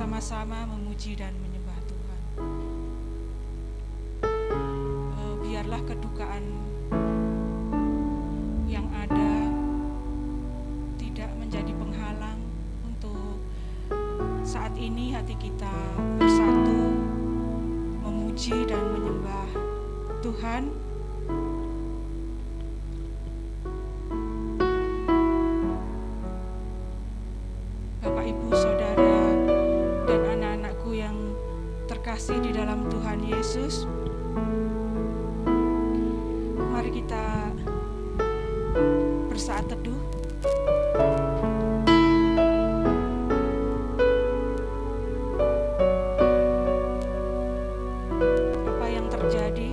bersama-sama memuji dan menyembah Tuhan. Biarlah kedukaan yang ada tidak menjadi penghalang untuk saat ini hati kita bersatu memuji dan menyembah Tuhan. Bapak, Ibu, Saudara, dan anak-anakku yang terkasih di dalam Tuhan Yesus, mari kita bersaat teduh. Apa yang terjadi?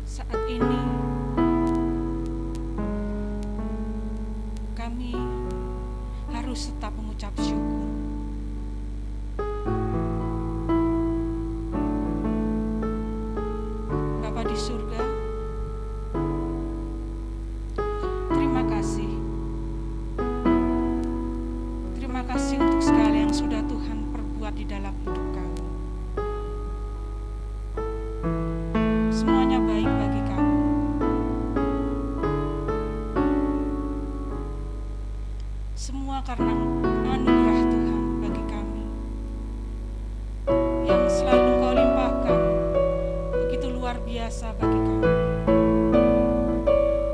Saat ini kami harus tetap mengucap syukur. Bapa di surga, terima kasih. Terima kasih untuk segala yang sudah Tuhan perbuat di dalam hidup kami. Semuanya baik bagi kami. Semua karena anugerah Tuhan bagi kami yang selalu Kau limpahkan, begitu luar biasa bagi kami.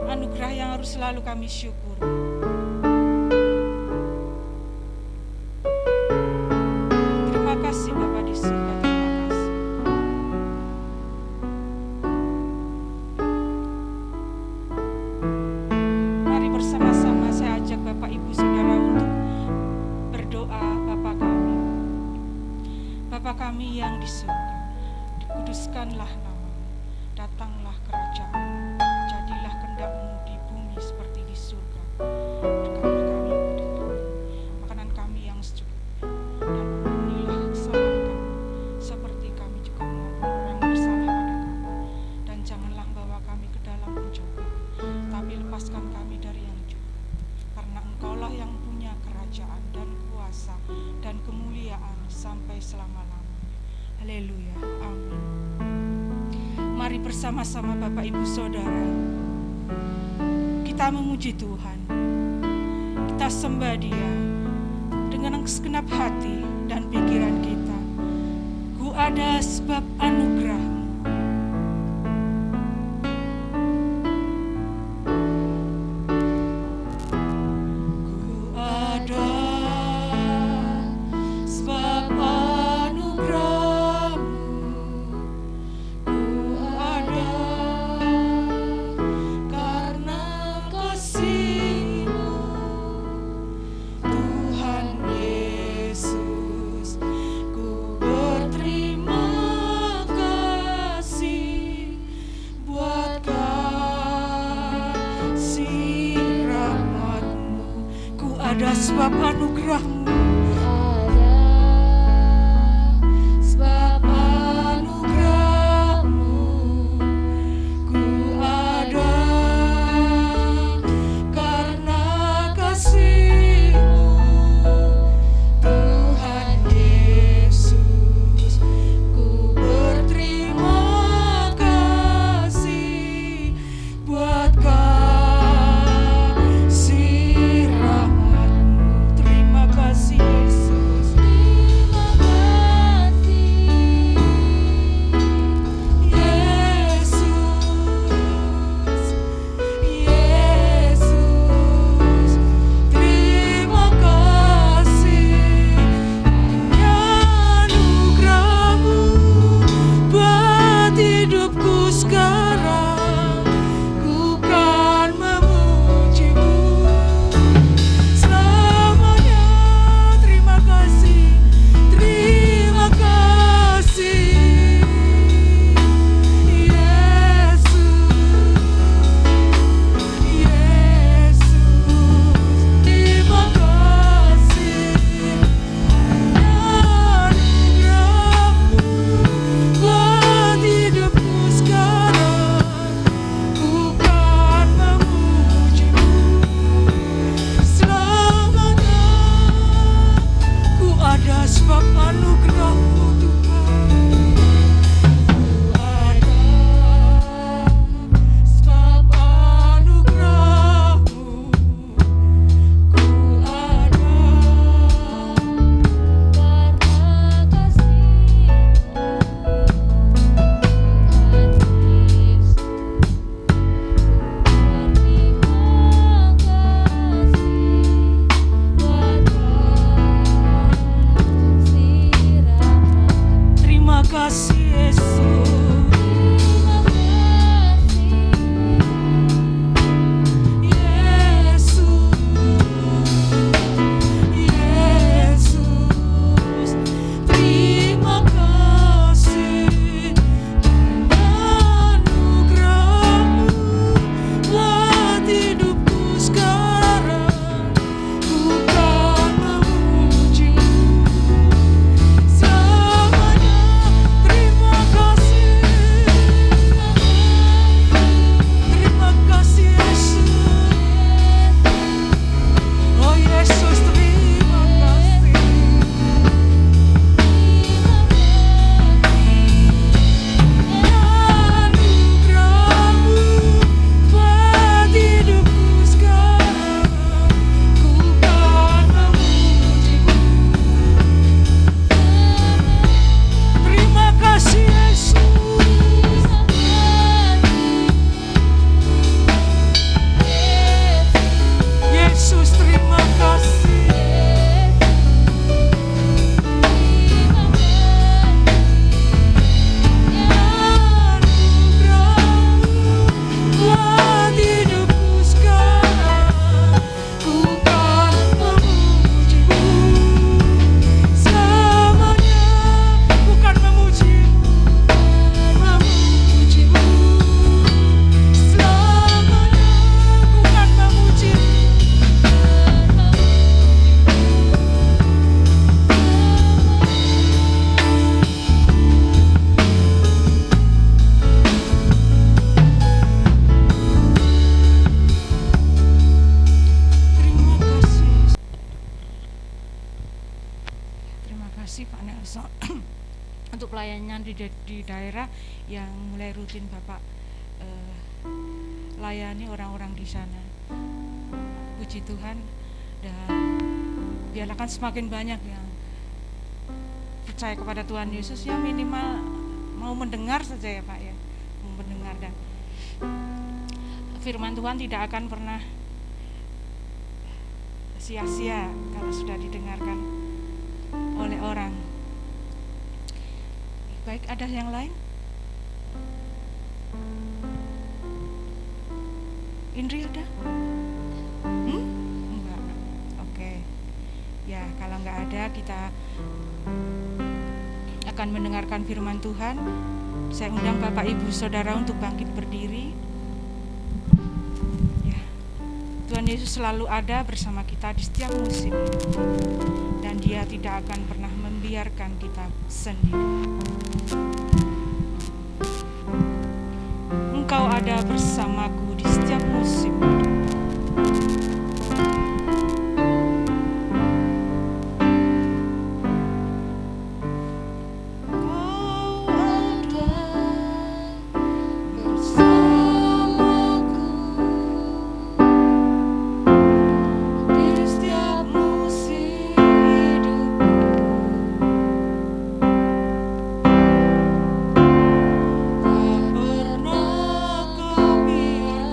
Anugerah yang harus selalu kami syukuri. Terima kasih Bapa di surga, terima kasih. Mari bersama-sama saya ajak Bapak, Ibu, Saudara untuk berdoa. Bapa kami yang di surga, dikuduskanlah nama-Mu, datanglah kerajaan-Mu, jadilah kehendak-Mu di bumi seperti di surga. Berikanlah kami pada kami makanan kami yang secukupnya, dan ampunilah kesalahan kami seperti kami juga mengampuni orang bersalah pada kami, dan janganlah bawa kami ke dalam pencobaan, tapi lepaskan kami dari yang jahat, karena Engkaulah yang punya kerajaan dan kuasa dan kemuliaan sampai selama-lamanya. Haleluya, amin. Mari bersama-sama Bapak, Ibu, Saudara, kita memuji Tuhan, kita sembah Dia dengan segenap hati dan pikiran kita. Ku ada sebab anugerah-Mu. Ada sebab anugerah-Mu. Terima kasih. kasih Yesus. Pak Nelson untuk pelayanan di daerah yang mulai rutin Bapak layani orang-orang di sana. Puji Tuhan, dan biarlah semakin banyak yang percaya kepada Tuhan Yesus, ya minimal mau mendengar saja ya Pak ya, mau mendengar. Dan firman Tuhan tidak akan pernah sia-sia kalau sudah didengarkan oleh orang. Baik, ada yang lain? Indri ada? Enggak. Oke. Ya, kalau enggak ada, kita akan mendengarkan firman Tuhan. Saya undang Bapak Ibu Saudara untuk bangkit berdiri. Ya. Tuhan Yesus selalu ada bersama kita di setiap musim hidup. Dan Dia tidak akan pernah membiarkan kita sendiri. Engkau ada bersamaku di setiap musim hidup. Pernah kau biarkan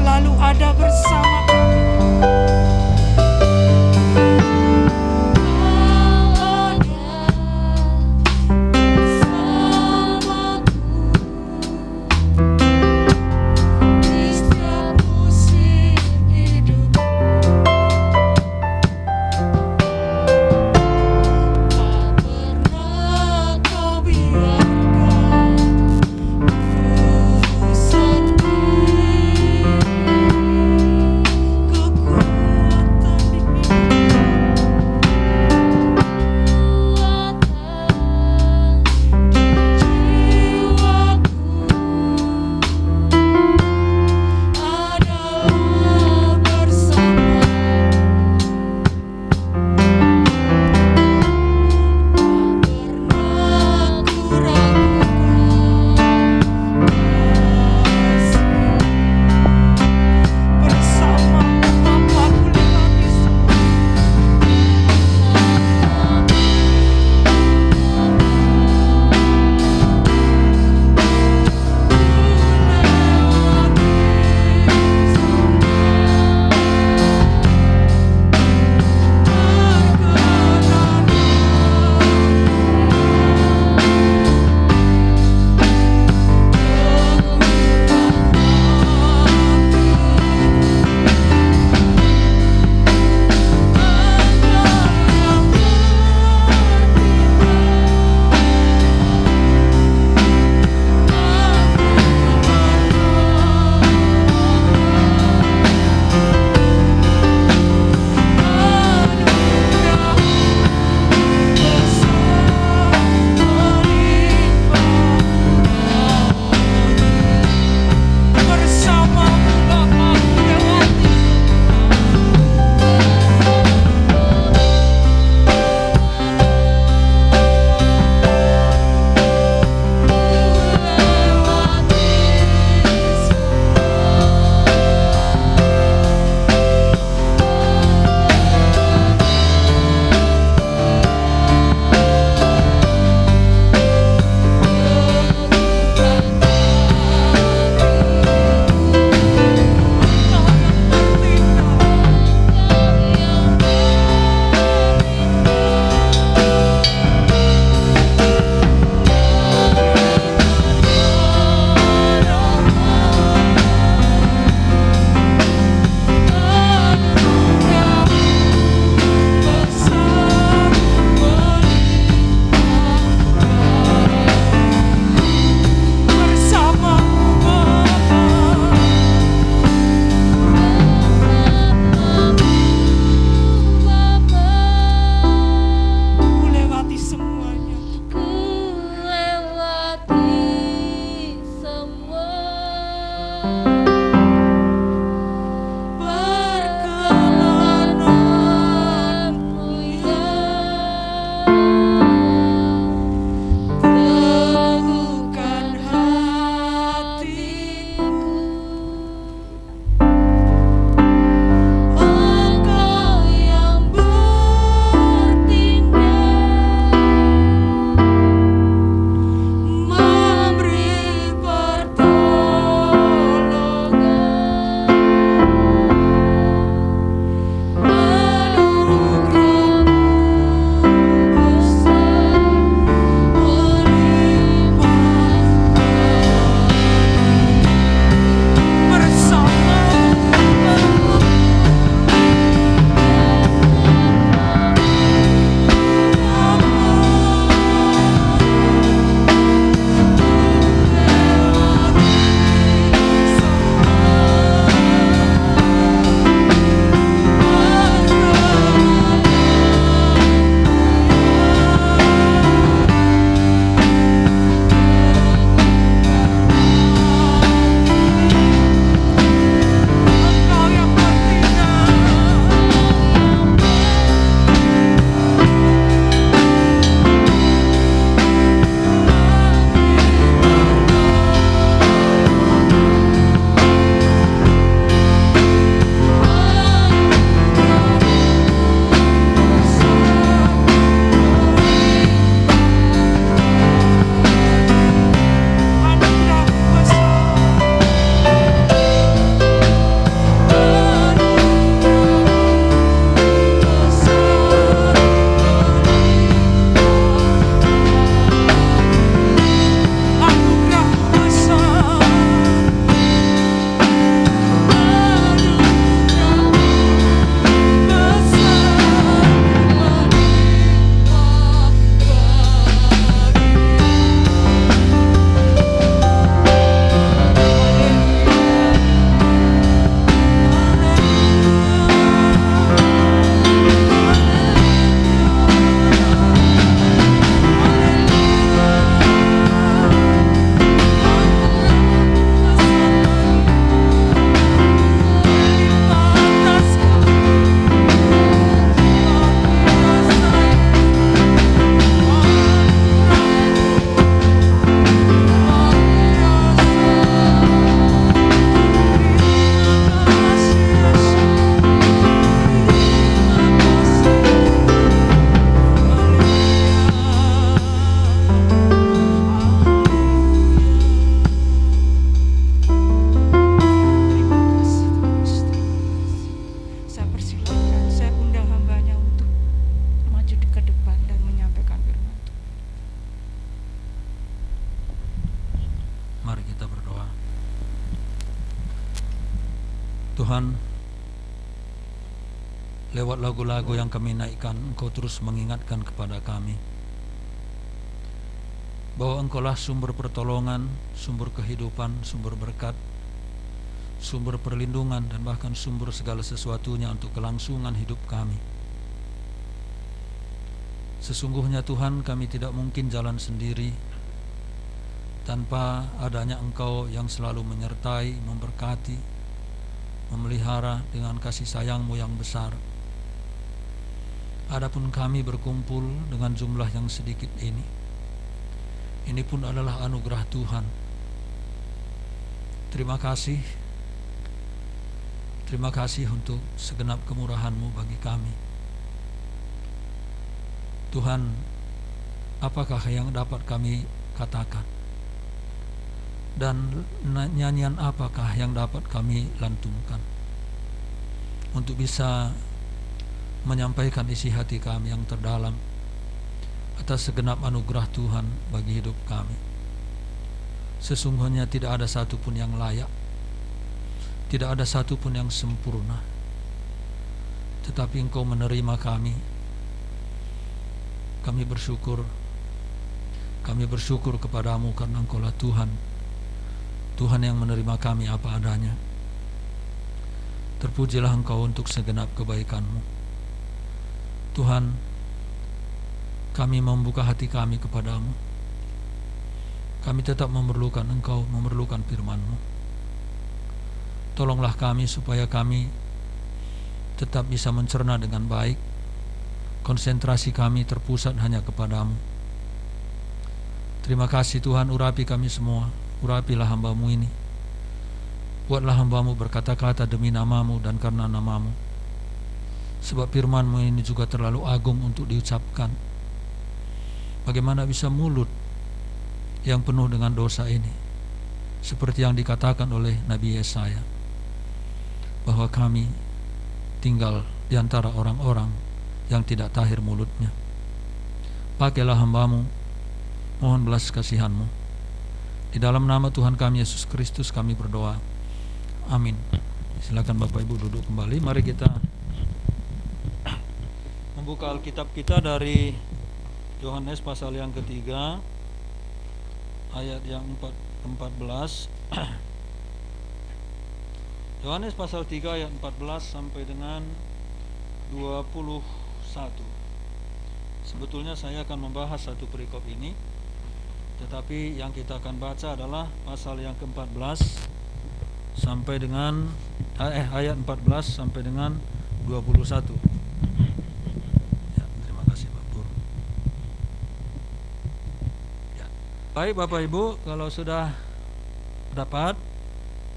selalu ada bersama kami. Tuhan, lewat lagu-lagu yang kami naikkan, Engkau terus mengingatkan kepada kami bahwa Engkaulah sumber pertolongan, sumber kehidupan, sumber berkat, sumber perlindungan, dan bahkan sumber segala sesuatunya untuk kelangsungan hidup kami. Sesungguhnya Tuhan, kami tidak mungkin jalan sendiri tanpa adanya Engkau yang selalu menyertai, memberkati, memelihara dengan kasih sayang-Mu yang besar. Adapun kami berkumpul dengan jumlah yang sedikit ini pun adalah anugerah Tuhan. Terima kasih untuk segenap kemurahan-Mu bagi kami. Tuhan, apakah yang dapat kami katakan? Dan nyanyian apakah yang dapat kami lantunkan untuk bisa menyampaikan isi hati kami yang terdalam atas segenap anugerah Tuhan bagi hidup kami? Sesungguhnya tidak ada satupun yang layak, tidak ada satupun yang sempurna, tetapi Engkau menerima kami. Kami bersyukur kepadamu karena Engkaulah Tuhan yang menerima kami apa adanya. Terpujilah Engkau untuk segenap kebaikan-Mu. Tuhan, kami membuka hati kami kepadamu. Kami tetap memerlukan Engkau, memerlukan firman-Mu. Tolonglah kami supaya kami tetap bisa mencerna dengan baik. Konsentrasi kami terpusat hanya kepadamu. Terima kasih Tuhan, urapi kami semua. Urapilah hamba-Mu ini. Buatlah hamba-Mu berkata-kata demi nama-Mu dan karena nama-Mu. Sebab firman-Mu ini juga terlalu agung untuk diucapkan. Bagaimana bisa mulut yang penuh dengan dosa ini, seperti yang dikatakan oleh Nabi Yesaya, bahwa kami tinggal di antara orang-orang yang tidak tahir mulutnya. Pakailah hamba-Mu, mohon belas kasihan-Mu. Di dalam nama Tuhan kami Yesus Kristus kami berdoa. Amin. Silakan Bapak Ibu duduk kembali. Mari kita membuka Alkitab kita dari Yohanes pasal yang ketiga, ayat yang 14. Yohanes pasal 3 ayat 14 sampai dengan 21. Sebetulnya saya akan membahas satu perikop ini, tetapi yang kita akan baca adalah pasal yang ke-14 sampai dengan ayat 14 sampai dengan 21. Ya, terima kasih Pak Pur. Ya. Baik Bapak Ibu, kalau sudah dapat,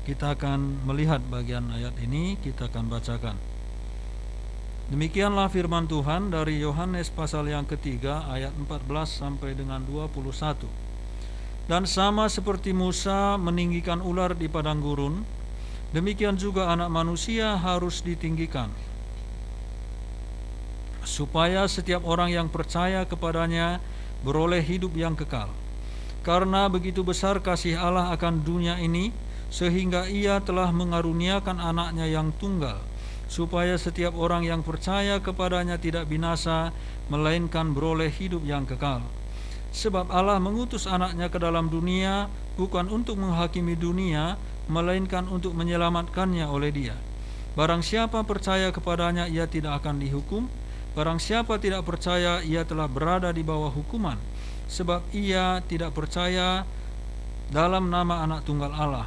kita akan melihat bagian ayat ini, kita akan bacakan. Demikianlah firman Tuhan dari Yohanes pasal yang ketiga ayat 14 sampai dengan 21. Dan sama seperti Musa meninggikan ular di padang gurun, demikian juga anak manusia harus ditinggikan, supaya setiap orang yang percaya kepadanya beroleh hidup yang kekal. Karena begitu besar kasih Allah akan dunia ini, sehingga Ia telah mengaruniakan anaknya yang tunggal, supaya setiap orang yang percaya kepadanya tidak binasa, melainkan beroleh hidup yang kekal. Sebab Allah mengutus anaknya ke dalam dunia bukan untuk menghakimi dunia, melainkan untuk menyelamatkannya oleh Dia. Barang siapa percaya kepadanya, ia tidak akan dihukum. Barang siapa tidak percaya, ia telah berada di bawah hukuman, sebab ia tidak percaya dalam nama anak tunggal Allah.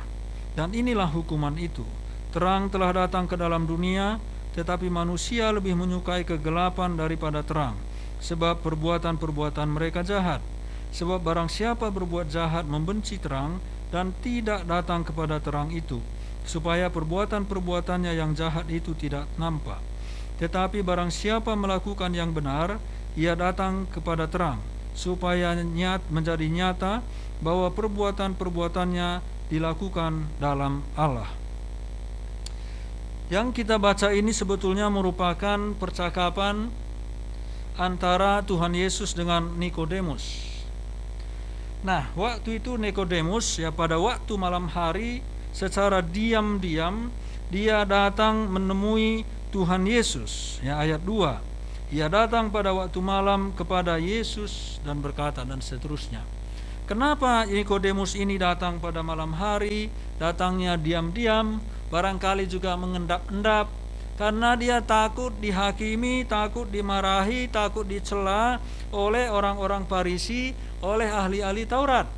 Dan inilah hukuman itu: terang telah datang ke dalam dunia, tetapi manusia lebih menyukai kegelapan daripada terang, sebab perbuatan-perbuatan mereka jahat. Sebab barang siapa berbuat jahat membenci terang dan tidak datang kepada terang itu, supaya perbuatan-perbuatannya yang jahat itu tidak nampak. Tetapi barang siapa melakukan yang benar, ia datang kepada terang, supaya menjadi nyata bahwa perbuatan-perbuatannya dilakukan dalam Allah. Yang kita baca ini sebetulnya merupakan percakapan antara Tuhan Yesus dengan Nikodemus. Nah, waktu itu Nikodemus pada waktu malam hari secara diam-diam dia datang menemui Tuhan Yesus. Ya, ayat 2. Ia datang pada waktu malam kepada Yesus dan berkata, dan seterusnya. Kenapa Nikodemus ini datang pada malam hari? Datangnya diam-diam, barangkali juga mengendap-endap, karena dia takut dihakimi, takut dimarahi, takut dicela oleh orang-orang Farisi, oleh ahli-ahli Taurat.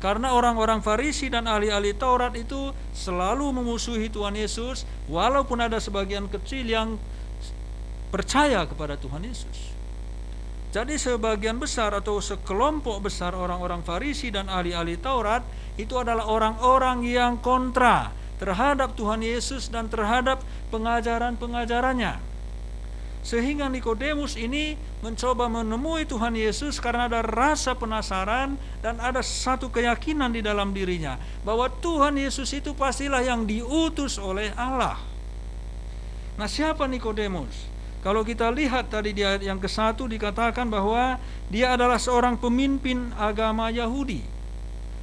Karena orang-orang Farisi dan ahli-ahli Taurat itu selalu memusuhi Tuhan Yesus, walaupun ada sebagian kecil yang percaya kepada Tuhan Yesus. Jadi sebagian besar atau sekelompok besar orang-orang Farisi dan ahli-ahli Taurat itu adalah orang-orang yang kontra terhadap Tuhan Yesus dan terhadap pengajaran-pengajarannya. Sehingga Nikodemus ini mencoba menemui Tuhan Yesus karena ada rasa penasaran dan ada satu keyakinan di dalam dirinya bahwa Tuhan Yesus itu pastilah yang diutus oleh Allah. Nah, siapa Nikodemus? Kalau kita lihat tadi di ayat yang ke-1 dikatakan bahwa dia adalah seorang pemimpin agama Yahudi.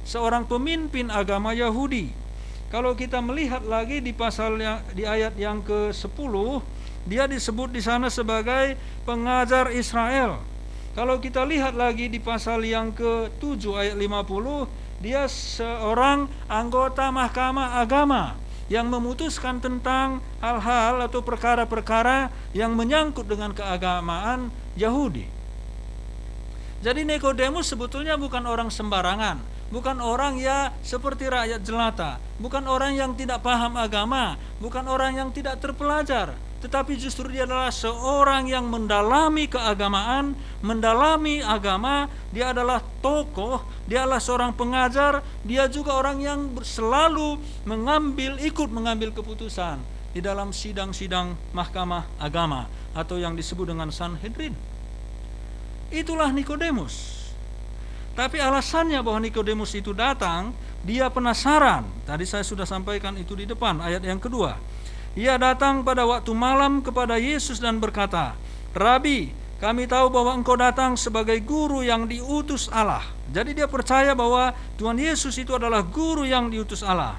Seorang pemimpin agama Yahudi. Kalau kita melihat lagi di di ayat yang ke-10, dia disebut di sana sebagai pengajar Israel. Kalau kita lihat lagi di pasal yang ke-7 ayat 50, dia seorang anggota mahkamah agama yang memutuskan tentang hal-hal atau perkara-perkara yang menyangkut dengan keagamaan Yahudi. Jadi Nikodemus sebetulnya bukan orang sembarangan, bukan orang ya seperti rakyat jelata, bukan orang yang tidak paham agama, bukan orang yang tidak terpelajar, tetapi justru dia adalah seorang yang mendalami keagamaan, mendalami agama. Dia adalah tokoh, dia adalah seorang pengajar, dia juga orang yang selalu ikut mengambil keputusan di dalam sidang-sidang mahkamah agama atau yang disebut dengan Sanhedrin. Itulah Nikodemus. Tapi alasannya bahwa Nikodemus itu datang, dia penasaran. Tadi saya sudah sampaikan itu di depan, ayat yang kedua. Ia datang pada waktu malam kepada Yesus dan berkata, "Rabi, kami tahu bahwa engkau datang sebagai guru yang diutus Allah." Jadi dia percaya bahwa Tuhan Yesus itu adalah guru yang diutus Allah.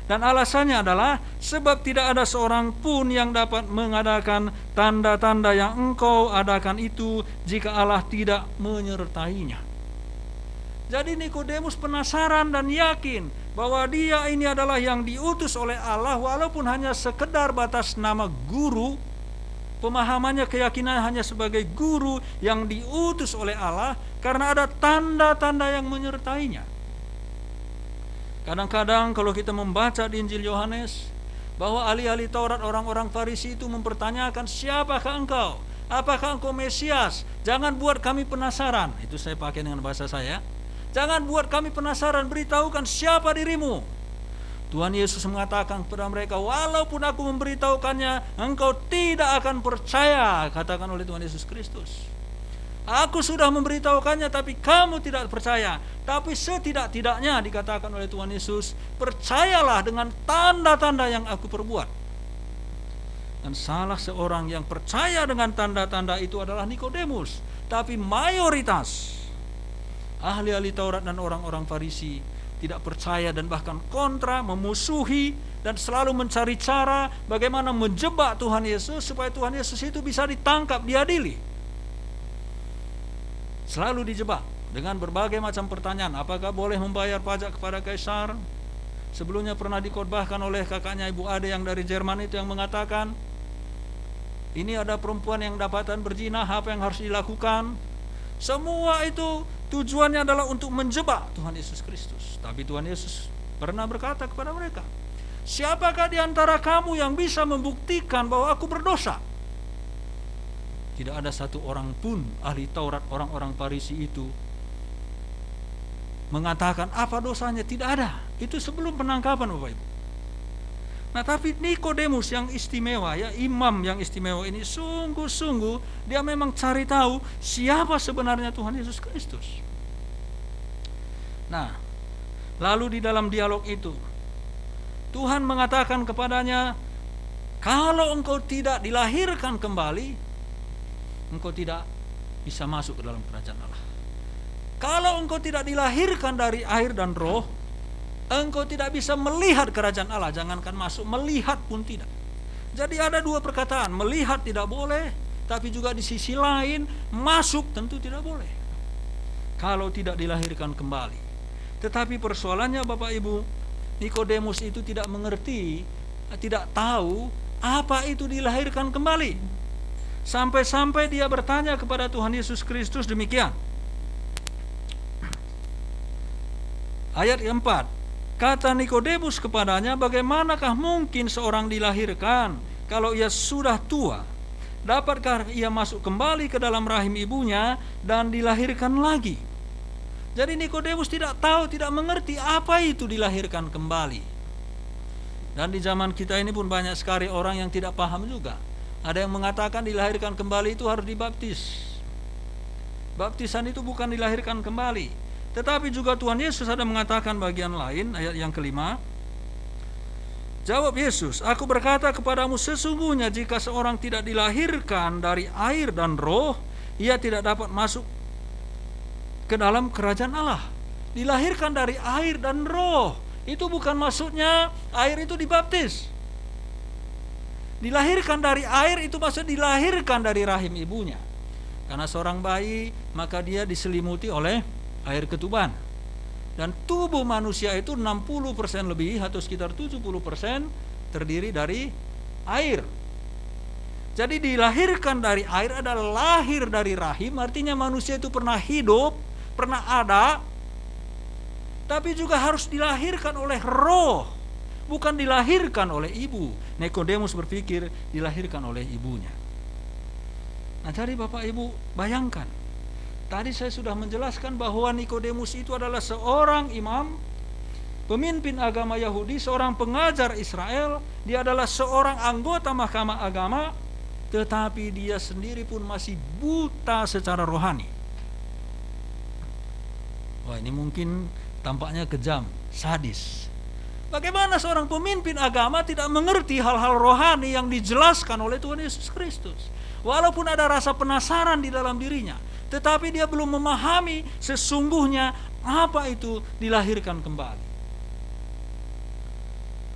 Dan alasannya adalah sebab tidak ada seorang pun yang dapat mengadakan tanda-tanda yang engkau adakan itu jika Allah tidak menyertainya. Jadi Nikodemus penasaran dan yakin bahwa dia ini adalah yang diutus oleh Allah, walaupun hanya sekedar batas nama guru. Pemahamannya, keyakinan hanya sebagai guru yang diutus oleh Allah karena ada tanda-tanda yang menyertainya. Kadang-kadang kalau kita membaca di Injil Yohanes bahwa ahli-ahli Taurat, orang-orang Farisi itu mempertanyakan, "Siapakah engkau? Apakah engkau Mesias? Jangan buat kami penasaran." Itu saya pakai dengan bahasa saya. "Jangan buat kami penasaran, beritahukan siapa dirimu." Tuhan Yesus mengatakan kepada mereka, "Walaupun aku memberitahukannya, engkau tidak akan percaya," katakan oleh Tuhan Yesus Kristus. "Aku sudah memberitahukannya tapi kamu tidak percaya. Tapi setidak-tidaknya," dikatakan oleh Tuhan Yesus, "percayalah dengan tanda-tanda yang aku perbuat." Dan salah seorang yang percaya dengan tanda-tanda itu adalah Nikodemus. Tapi mayoritas ahli-ahli Taurat dan orang-orang Farisi tidak percaya dan bahkan kontra, memusuhi dan selalu mencari cara bagaimana menjebak Tuhan Yesus supaya Tuhan Yesus itu bisa ditangkap, diadili. Selalu dijebak dengan berbagai macam pertanyaan. Apakah boleh membayar pajak kepada Kaisar? Sebelumnya pernah dikhotbahkan oleh kakaknya Ibu Ade yang dari Jerman itu yang mengatakan, ini ada perempuan yang dapatan berzina, apa yang harus dilakukan? Semua itu tujuannya adalah untuk menjebak Tuhan Yesus Kristus. Tapi Tuhan Yesus pernah berkata kepada mereka, "Siapakah di antara kamu yang bisa membuktikan bahwa aku berdosa?" Tidak ada satu orang pun ahli Taurat, orang-orang Farisi itu mengatakan apa dosanya. Tidak ada. Itu sebelum penangkapan, Bapak Ibu. Nah, tapi Nikodemus yang istimewa, ya, imam yang istimewa ini, sungguh-sungguh dia memang cari tahu siapa sebenarnya Tuhan Yesus Kristus. Nah, lalu di dalam dialog itu Tuhan mengatakan kepadanya, "Kalau engkau tidak dilahirkan kembali, engkau tidak bisa masuk ke dalam kerajaan Allah. Kalau engkau tidak dilahirkan dari air dan roh, engkau tidak bisa melihat kerajaan Allah. Jangankan masuk, melihat pun tidak. Jadi ada dua perkataan, melihat tidak boleh, tapi juga di sisi lain masuk tentu tidak boleh kalau tidak dilahirkan kembali. Tetapi persoalannya Bapak Ibu, Nikodemus itu tidak mengerti, tidak tahu apa itu dilahirkan kembali. Sampai-sampai dia bertanya kepada Tuhan Yesus Kristus demikian. Ayat 4. Kata Nikodemus kepadanya, bagaimanakah mungkin seorang dilahirkan kalau ia sudah tua? Dapatkah ia masuk kembali ke dalam rahim ibunya dan dilahirkan lagi? Jadi Nikodemus tidak tahu, tidak mengerti apa itu dilahirkan kembali. Dan di zaman kita ini pun banyak sekali orang yang tidak paham juga. Ada yang mengatakan dilahirkan kembali itu harus dibaptis. Baptisan itu bukan dilahirkan kembali. Tetapi juga Tuhan Yesus ada mengatakan bagian lain, ayat yang kelima. Jawab Yesus, aku berkata kepadamu, sesungguhnya jika seorang tidak dilahirkan dari air dan roh, ia tidak dapat masuk ke dalam kerajaan Allah. Dilahirkan dari air dan roh, itu bukan maksudnya air itu dibaptis. Dilahirkan dari air itu maksud dilahirkan dari rahim ibunya. Karena seorang bayi, maka dia diselimuti oleh air ketuban. Dan tubuh manusia itu 60% lebih atau sekitar 70% terdiri dari air. Jadi dilahirkan dari air adalah lahir dari rahim, artinya manusia itu pernah hidup, pernah ada, tapi juga harus dilahirkan oleh roh, bukan dilahirkan oleh ibu. Nikodemus berpikir dilahirkan oleh ibunya. Nah, jadi Bapak Ibu bayangkan, tadi saya sudah menjelaskan bahwa Nikodemus itu adalah seorang imam, pemimpin agama Yahudi, seorang pengajar Israel. Dia adalah seorang anggota mahkamah agama, tetapi dia sendiri pun masih buta secara rohani. Wah, ini mungkin tampaknya kejam, sadis. Bagaimana seorang pemimpin agama tidak mengerti hal-hal rohani yang dijelaskan oleh Tuhan Yesus Kristus? Walaupun ada rasa penasaran di dalam dirinya, tetapi dia belum memahami sesungguhnya apa itu dilahirkan kembali.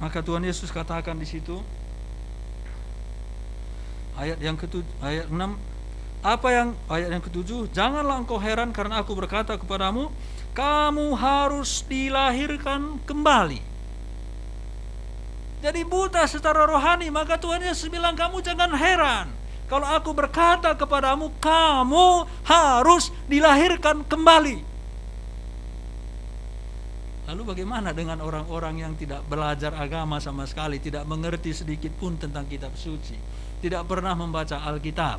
Maka Tuhan Yesus katakan di situ, ayat yang ayat 6, ayat yang ke-7, janganlah engkau heran karena aku berkata kepadamu, kamu harus dilahirkan kembali. Jadi buta secara rohani, maka Tuhan Yesus bilang, kamu jangan heran kalau aku berkata kepadamu, kamu harus dilahirkan kembali. Lalu bagaimana dengan orang-orang yang tidak belajar agama sama sekali, tidak mengerti sedikit pun tentang kitab suci, tidak pernah membaca Alkitab?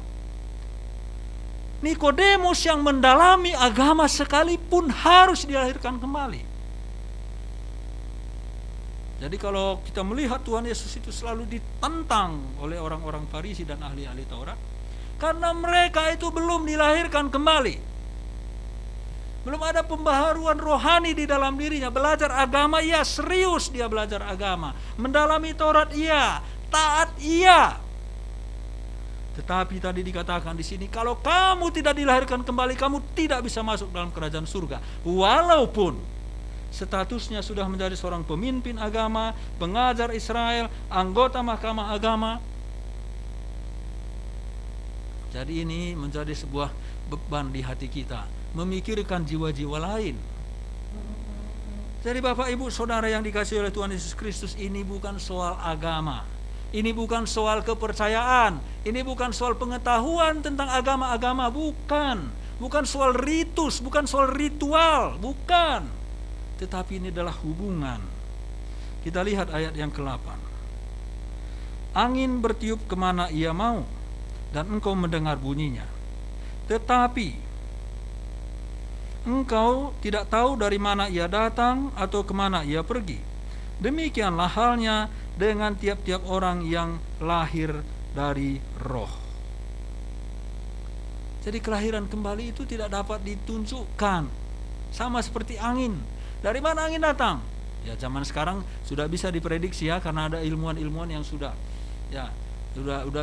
Nikodemus yang mendalami agama sekalipun harus dilahirkan kembali. Jadi kalau kita melihat Tuhan Yesus itu selalu ditentang oleh orang-orang Farisi dan ahli-ahli Taurat, karena mereka itu belum dilahirkan kembali. Belum ada pembaharuan rohani di dalam dirinya. Belajar agama, iya, serius dia belajar agama. Mendalami Taurat, iya. Taat, iya. Tetapi tadi dikatakan di sini, kalau kamu tidak dilahirkan kembali, kamu tidak bisa masuk dalam kerajaan surga. Walaupun statusnya sudah menjadi seorang pemimpin agama, pengajar Israel, anggota mahkamah agama. Jadi ini menjadi sebuah beban di hati kita, memikirkan jiwa-jiwa lain. Jadi Bapak Ibu Saudara yang dikasihi oleh Tuhan Yesus Kristus, ini bukan soal agama, ini bukan soal kepercayaan, ini bukan soal pengetahuan tentang agama-agama, bukan soal ritus, bukan soal ritual, bukan. Tetapi ini adalah hubungan. Kita lihat ayat yang ke-8. Angin bertiup kemana ia mau, dan engkau mendengar bunyinya. Tetapi engkau tidak tahu dari mana ia datang atau kemana ia pergi. Demikianlah halnya dengan tiap-tiap orang yang lahir dari roh. Jadi kelahiran kembali itu tidak dapat ditunjukkan. Sama seperti angin. Dari mana angin datang? Ya, zaman sekarang sudah bisa diprediksi ya, karena ada ilmuwan-ilmuwan yang sudah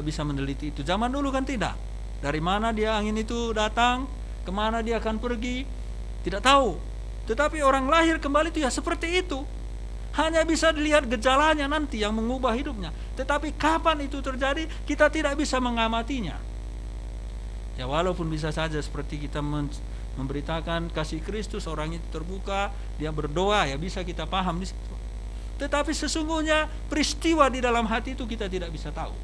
bisa meneliti itu. Zaman dulu kan tidak. Dari mana dia angin itu datang, kemana dia akan pergi, tidak tahu. Tetapi orang lahir kembali itu ya seperti itu. Hanya bisa dilihat gejalanya nanti yang mengubah hidupnya. Tetapi kapan itu terjadi, kita tidak bisa mengamatinya. Ya walaupun bisa saja seperti kita memberitakan kasih Kristus, orang itu terbuka, dia berdoa, ya bisa kita paham di situ. Tetapi sesungguhnya peristiwa di dalam hati itu kita tidak bisa tahu.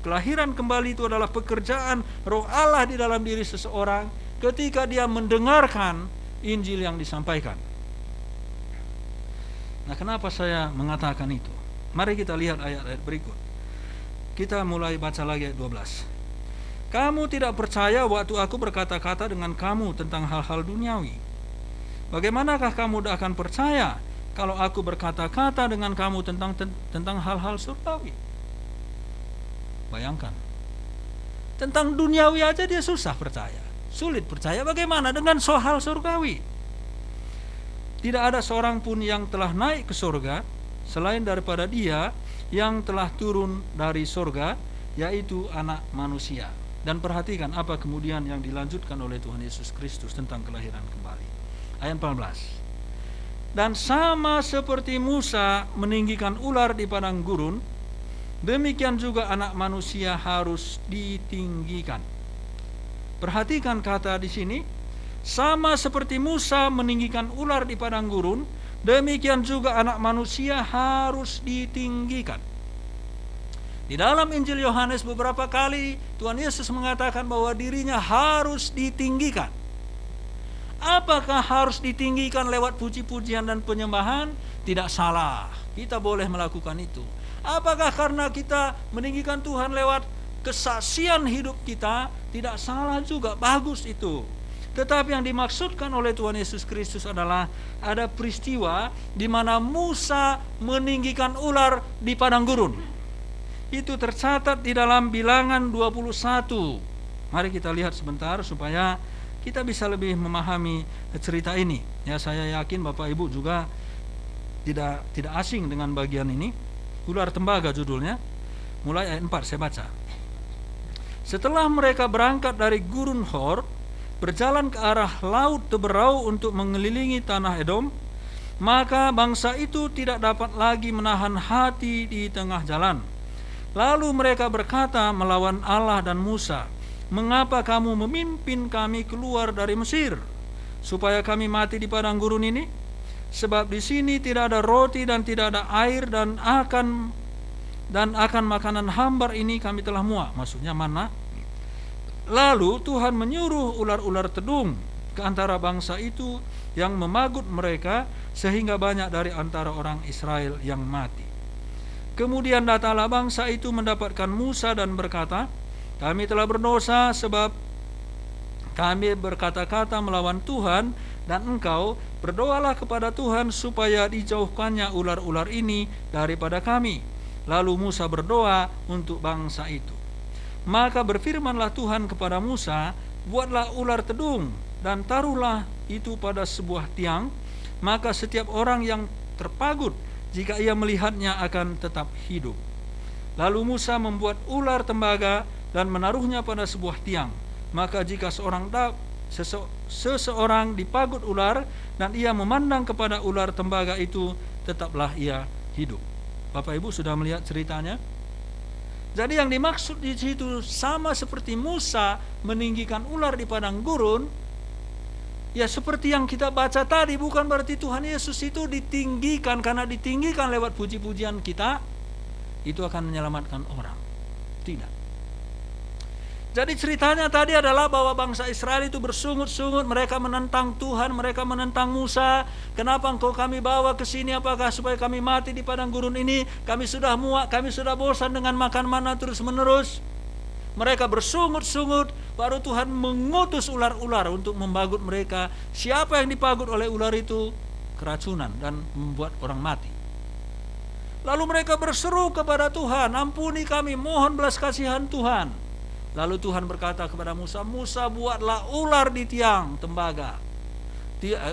Kelahiran kembali itu adalah pekerjaan Roh Allah di dalam diri seseorang ketika dia mendengarkan Injil yang disampaikan. Nah, kenapa saya mengatakan itu? Mari kita lihat ayat-ayat berikut. Kita mulai baca lagi ayat 12. Kamu tidak percaya waktu aku berkata-kata dengan kamu tentang hal-hal duniawi. Bagaimanakah kamu akan percaya kalau aku berkata-kata dengan kamu tentang hal-hal surgawi? Bayangkan. Tentang duniawi aja dia susah percaya. Sulit percaya, bagaimana dengan soal surgawi? Tidak ada seorang pun yang telah naik ke surga selain daripada Dia yang telah turun dari surga, yaitu Anak Manusia. Dan perhatikan apa kemudian yang dilanjutkan oleh Tuhan Yesus Kristus tentang kelahiran kembali. Ayat 14. Dan sama seperti Musa meninggikan ular di padang gurun, demikian juga Anak Manusia harus ditinggikan. Perhatikan kata di sini, sama seperti Musa meninggikan ular di padang gurun, demikian juga Anak Manusia harus ditinggikan. Di dalam Injil Yohanes beberapa kali Tuhan Yesus mengatakan bahwa dirinya harus ditinggikan. Apakah harus ditinggikan lewat puji-pujian dan penyembahan? Tidak salah, kita boleh melakukan itu. Apakah karena kita meninggikan Tuhan lewat kesaksian hidup kita? Tidak salah juga, bagus itu. Tetapi yang dimaksudkan oleh Tuhan Yesus Kristus adalah ada peristiwa di mana Musa meninggikan ular di padang gurun. Itu tercatat di dalam Bilangan 21. Mari kita lihat sebentar supaya kita bisa lebih memahami cerita ini. Ya, saya yakin Bapak Ibu juga tidak asing dengan bagian ini. Ular tembaga judulnya. Mulai ayat 4 saya baca. Setelah mereka berangkat dari Gurun Hor, berjalan ke arah laut Teberau untuk mengelilingi tanah Edom, maka bangsa itu tidak dapat lagi menahan hati di tengah jalan. Lalu mereka berkata melawan Allah dan Musa, "Mengapa kamu memimpin kami keluar dari Mesir, supaya kami mati di padang gurun ini? Sebab di sini tidak ada roti dan tidak ada air, dan akan makanan hambar ini kami telah muak." Maksudnya mana? Lalu Tuhan menyuruh ular-ular tedung ke antara bangsa itu yang memagut mereka, sehingga banyak dari antara orang Israel yang mati. Kemudian datanglah bangsa itu mendapatkan Musa dan berkata, "Kami telah berdosa sebab kami berkata-kata melawan Tuhan, dan engkau berdoalah kepada Tuhan supaya dijauhkannya ular-ular ini daripada kami." Lalu Musa berdoa untuk bangsa itu. Maka berfirmanlah Tuhan kepada Musa, "Buatlah ular tedung dan taruhlah itu pada sebuah tiang, maka setiap orang yang terpagut jika ia melihatnya akan tetap hidup." Lalu Musa membuat ular tembaga dan menaruhnya pada sebuah tiang. Maka jika seseorang dipagut ular dan ia memandang kepada ular tembaga itu, tetaplah ia hidup. Bapak Ibu sudah melihat ceritanya? Jadi yang dimaksud di situ sama seperti Musa meninggikan ular di padang gurun, ya seperti yang kita baca tadi, bukan berarti Tuhan Yesus itu ditinggikan, karena ditinggikan lewat puji-pujian kita itu akan menyelamatkan orang. Tidak. Jadi ceritanya tadi adalah bahwa bangsa Israel itu bersungut-sungut, mereka menentang Tuhan, mereka menentang Musa. "Kenapa engkau kami bawa ke sini? Apakah supaya kami mati di padang gurun ini? Kami sudah muak, kami sudah bosan dengan makan mana terus-menerus." Mereka bersungut-sungut, baru Tuhan mengutus ular-ular untuk membagut mereka. Siapa yang dipagut oleh ular itu? Keracunan dan membuat orang mati. Lalu mereka berseru kepada Tuhan, "Ampuni kami, mohon belas kasihan Tuhan." Lalu Tuhan berkata kepada Musa, "Musa, buatlah ular di tiang tembaga.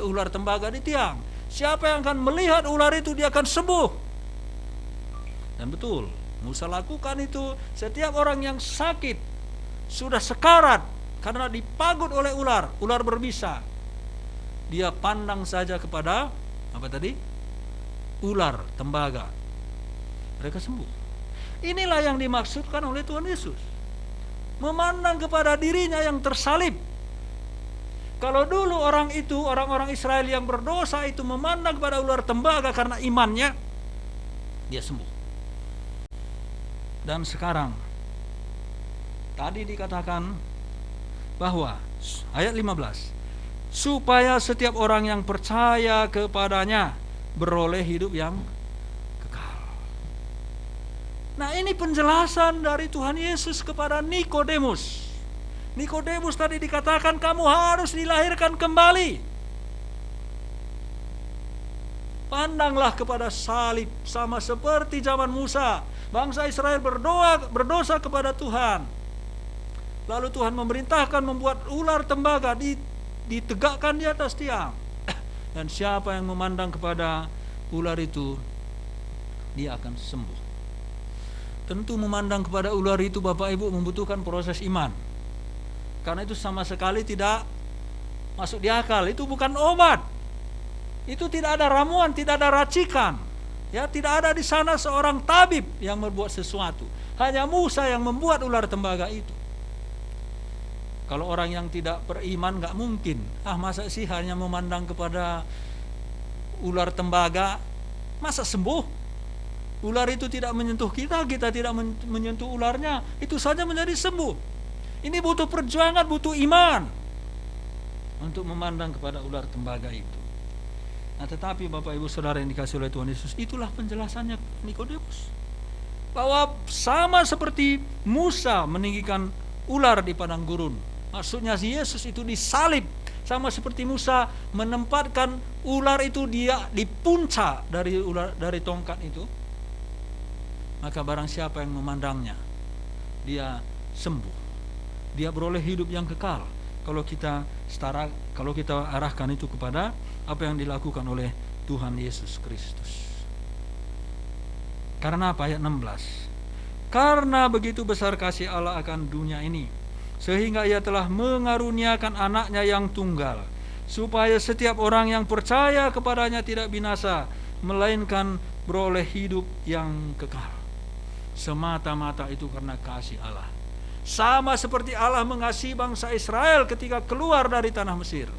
Ular tembaga di tiang. Siapa yang akan melihat ular itu, dia akan sembuh." Dan betul, Musa lakukan itu. Setiap orang yang sakit, sudah sekarat karena dipagut oleh ular, ular berbisa, dia pandang saja kepada apa tadi? ular tembaga. Mereka sembuh. Inilah yang dimaksudkan oleh Tuhan Yesus. Memandang kepada dirinya yang tersalib. Kalau dulu orang-orang Israel yang berdosa itu memandang kepada ular tembaga karena imannya, dia sembuh. Dan sekarang, tadi dikatakan bahwa ayat 15, supaya setiap orang yang percaya kepadanya beroleh hidup yang kekal. Nah, ini penjelasan dari Tuhan Yesus kepada Nikodemus. Nikodemus tadi dikatakan kamu harus dilahirkan kembali. Pandanglah kepada salib, sama seperti zaman Musa. Bangsa Israel berdosa kepada Tuhan. Lalu Tuhan memerintahkan membuat ular tembaga ditegakkan di atas tiang. Dan siapa yang memandang kepada ular itu, dia akan sembuh. Tentu memandang kepada ular itu Bapak Ibu membutuhkan proses iman. Karena itu sama sekali tidak masuk di akal. Itu bukan obat. Itu tidak ada ramuan, tidak ada racikan. Ya, tidak ada di sana seorang tabib yang membuat sesuatu. Hanya Musa yang membuat ular tembaga itu. Kalau orang yang tidak beriman nggak mungkin. Masa sih hanya memandang kepada ular tembaga, masa sembuh? Ular itu tidak menyentuh kita, kita tidak menyentuh ularnya, itu saja menjadi sembuh. Ini butuh perjuangan, butuh iman untuk memandang kepada ular tembaga itu. Nah, tetapi Bapak Ibu Saudara yang dikasihi oleh Tuhan Yesus, itulah penjelasannya Nikodemus. Bahwa sama seperti Musa meninggikan ular di padang gurun, maksudnya Yesus itu disalib, sama seperti Musa menempatkan ular itu dia di puncak dari tongkat itu, maka barang siapa yang memandangnya, dia sembuh. Dia beroleh hidup yang kekal. Kalau kita arahkan itu kepada apa yang dilakukan oleh Tuhan Yesus Kristus. Karena apa? Ayat 16. Karena begitu besar kasih Allah akan dunia ini, sehingga Ia telah mengaruniakan anaknya yang tunggal, supaya setiap orang yang percaya kepadanya tidak binasa, melainkan beroleh hidup yang kekal. Semata-mata itu karena kasih Allah. Sama seperti Allah mengasihi bangsa Israel ketika keluar dari tanah Mesir,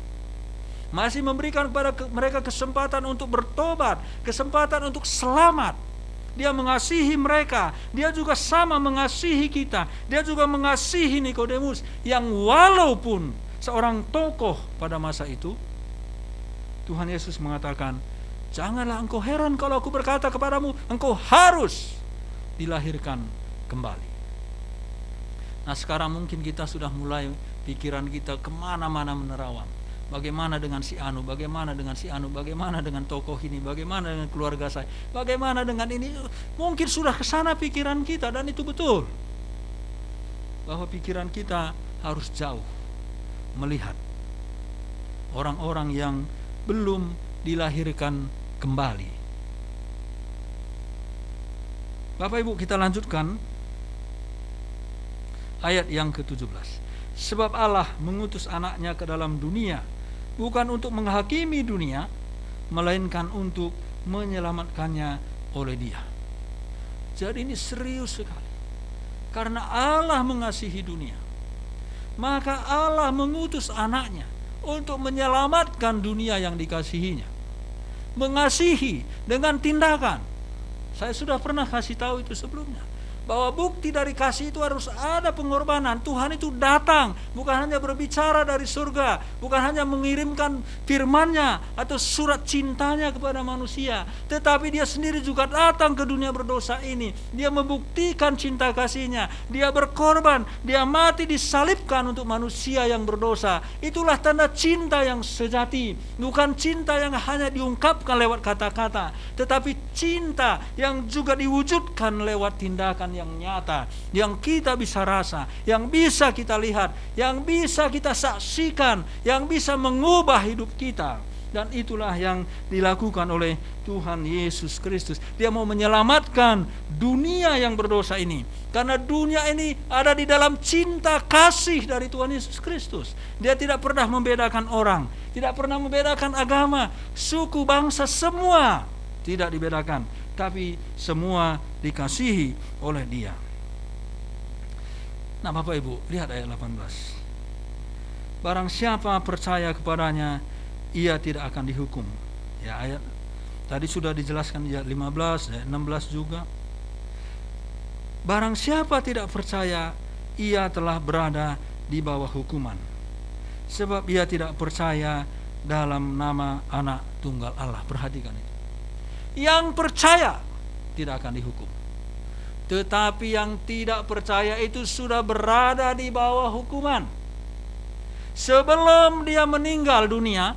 masih memberikan kepada mereka kesempatan untuk bertobat, kesempatan untuk selamat. Dia mengasihi mereka. Dia juga sama mengasihi kita. Dia juga mengasihi Nikodemus yang walaupun seorang tokoh pada masa itu, Tuhan Yesus mengatakan, janganlah engkau heran kalau aku berkata kepadamu, engkau harus dilahirkan kembali. Nah, sekarang mungkin kita sudah mulai pikiran kita kemana-mana menerawang. Bagaimana dengan si Anu, bagaimana dengan si Anu, bagaimana dengan tokoh ini, bagaimana dengan keluarga saya, bagaimana dengan ini. Mungkin sudah ke sana pikiran kita, dan itu betul. Bahwa pikiran kita harus jauh melihat orang-orang yang belum dilahirkan kembali. Bapak Ibu, kita lanjutkan ayat yang ke-17. Sebab Allah mengutus anaknya ke dalam dunia, bukan untuk menghakimi dunia, melainkan untuk menyelamatkannya oleh Dia. Jadi ini serius sekali. Karena Allah mengasihi dunia, maka Allah mengutus anaknya untuk menyelamatkan dunia yang dikasihinya. Mengasihi dengan tindakan. Saya sudah pernah kasih tahu itu sebelumnya, bahwa bukti dari kasih itu harus ada pengorbanan. Tuhan itu datang, bukan hanya berbicara dari surga, bukan hanya mengirimkan firman-Nya atau surat cintanya kepada manusia, tetapi Dia sendiri juga datang ke dunia berdosa ini. Dia membuktikan cinta kasih-Nya. Dia berkorban, Dia mati disalibkan untuk manusia yang berdosa. Itulah tanda cinta yang sejati, bukan cinta yang hanya diungkapkan lewat kata-kata, tetapi cinta yang juga diwujudkan lewat tindakan yang nyata, yang kita bisa rasa, yang bisa kita lihat, yang bisa kita saksikan, yang bisa mengubah hidup kita. Dan itulah yang dilakukan oleh Tuhan Yesus Kristus. Dia mau menyelamatkan dunia yang berdosa ini, karena dunia ini ada di dalam cinta kasih dari Tuhan Yesus Kristus. Dia tidak pernah membedakan orang, tidak pernah membedakan agama, suku, bangsa, semua tidak dibedakan, tapi semua dikasihi oleh Dia. Nah, Bapak Ibu, lihat ayat 18. Barang siapa percaya kepadanya, ia tidak akan dihukum. Ya, ayat tadi sudah dijelaskan di ayat 15, ayat 16 juga. Barang siapa tidak percaya, ia telah berada di bawah hukuman, sebab ia tidak percaya dalam nama Anak Tunggal Allah. Perhatikan itu. Yang percaya tidak akan dihukum, tetapi yang tidak percaya itu sudah berada di bawah hukuman. Sebelum dia meninggal dunia,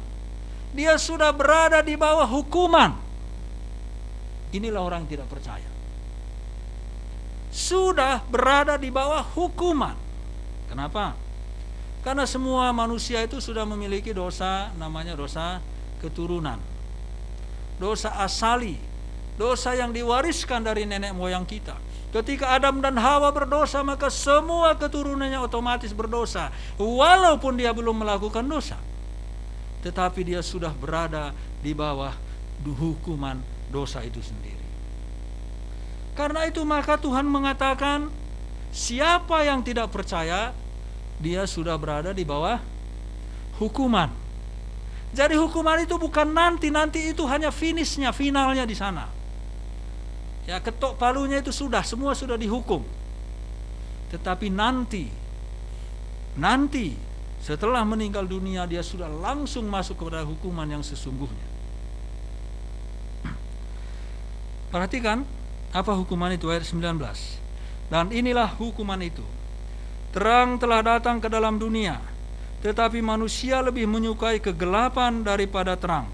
dia sudah berada di bawah hukuman. Inilah orang yang tidak percaya. Sudah berada di bawah hukuman. Kenapa? Karena semua manusia itu sudah memiliki dosa, namanya dosa keturunan, dosa asali, dosa yang diwariskan dari nenek moyang kita. Ketika Adam dan Hawa berdosa, maka semua keturunannya otomatis berdosa, walaupun dia belum melakukan dosa. Tetapi dia sudah berada di bawah hukuman dosa itu sendiri. Karena itu maka Tuhan mengatakan, siapa yang tidak percaya, dia sudah berada di bawah hukuman. Jadi hukuman itu bukan nanti itu hanya finishnya, finalnya di sana. Ya, ketok palunya itu semua sudah dihukum. Tetapi nanti setelah meninggal dunia, dia sudah langsung masuk kepada hukuman yang sesungguhnya. Perhatikan apa hukuman itu, ayat 19. Dan inilah hukuman itu. Terang telah datang ke dalam dunia, tetapi manusia lebih menyukai kegelapan daripada terang,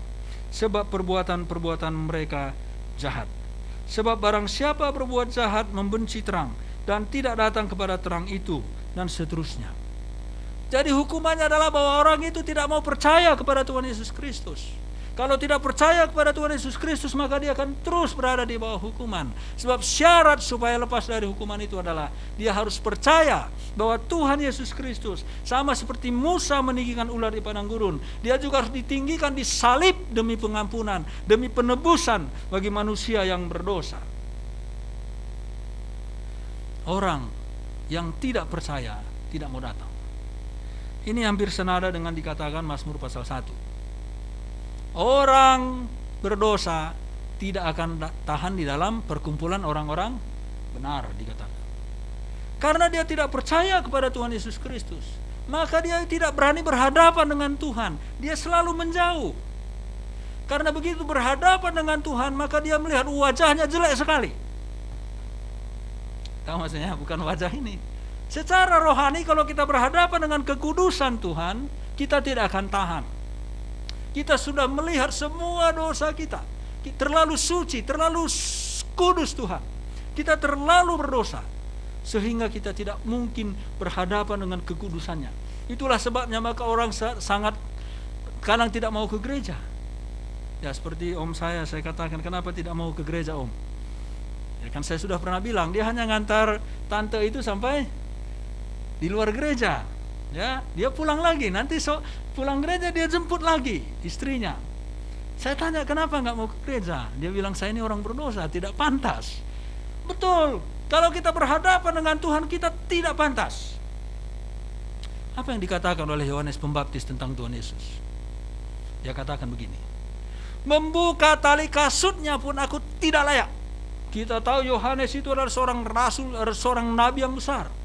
sebab perbuatan-perbuatan mereka jahat. Sebab barang siapa berbuat jahat membenci terang dan tidak datang kepada terang itu, dan seterusnya. Jadi hukumannya adalah bahwa orang itu tidak mau percaya kepada Tuhan Yesus Kristus. Kalau tidak percaya kepada Tuhan Yesus Kristus, maka dia akan terus berada di bawah hukuman. Sebab syarat supaya lepas dari hukuman itu adalah dia harus percaya bahwa Tuhan Yesus Kristus, sama seperti Musa meninggikan ular di padang gurun, dia juga harus ditinggikan, disalib demi pengampunan, demi penebusan bagi manusia yang berdosa. Orang yang tidak percaya tidak mau datang. Ini hampir senada dengan dikatakan Mazmur pasal 1. Orang berdosa tidak akan tahan di dalam perkumpulan orang-orang benar, dikatakan. Karena dia tidak percaya kepada Tuhan Yesus Kristus, maka dia tidak berani berhadapan dengan Tuhan. Dia selalu menjauh. Karena begitu berhadapan dengan Tuhan, maka dia melihat wajahnya jelek sekali. Tahu maksudnya? Bukan wajah ini. Secara rohani, kalau kita berhadapan dengan kekudusan Tuhan, kita tidak akan tahan. Kita sudah melihat semua dosa kita. Terlalu suci, terlalu kudus Tuhan. Kita terlalu berdosa, sehingga kita tidak mungkin berhadapan dengan kekudusannya. Itulah sebabnya maka orang sangat kadang tidak mau ke gereja. Ya, seperti om saya katakan, kenapa tidak mau ke gereja, om? Ya kan saya sudah pernah bilang, dia hanya ngantar tante itu sampai di luar gereja. Ya, dia pulang lagi, nanti pulang gereja dia jemput lagi istrinya. Saya tanya, kenapa nggak mau ke gereja? Dia bilang, saya ini orang berdosa, tidak pantas. Betul, kalau kita berhadapan dengan Tuhan, kita tidak pantas. Apa yang dikatakan oleh Yohanes Pembaptis tentang Tuhan Yesus? Dia katakan begini, membuka tali kasutnya pun aku tidak layak. Kita tahu Yohanes itu adalah seorang rasul, seorang nabi yang besar.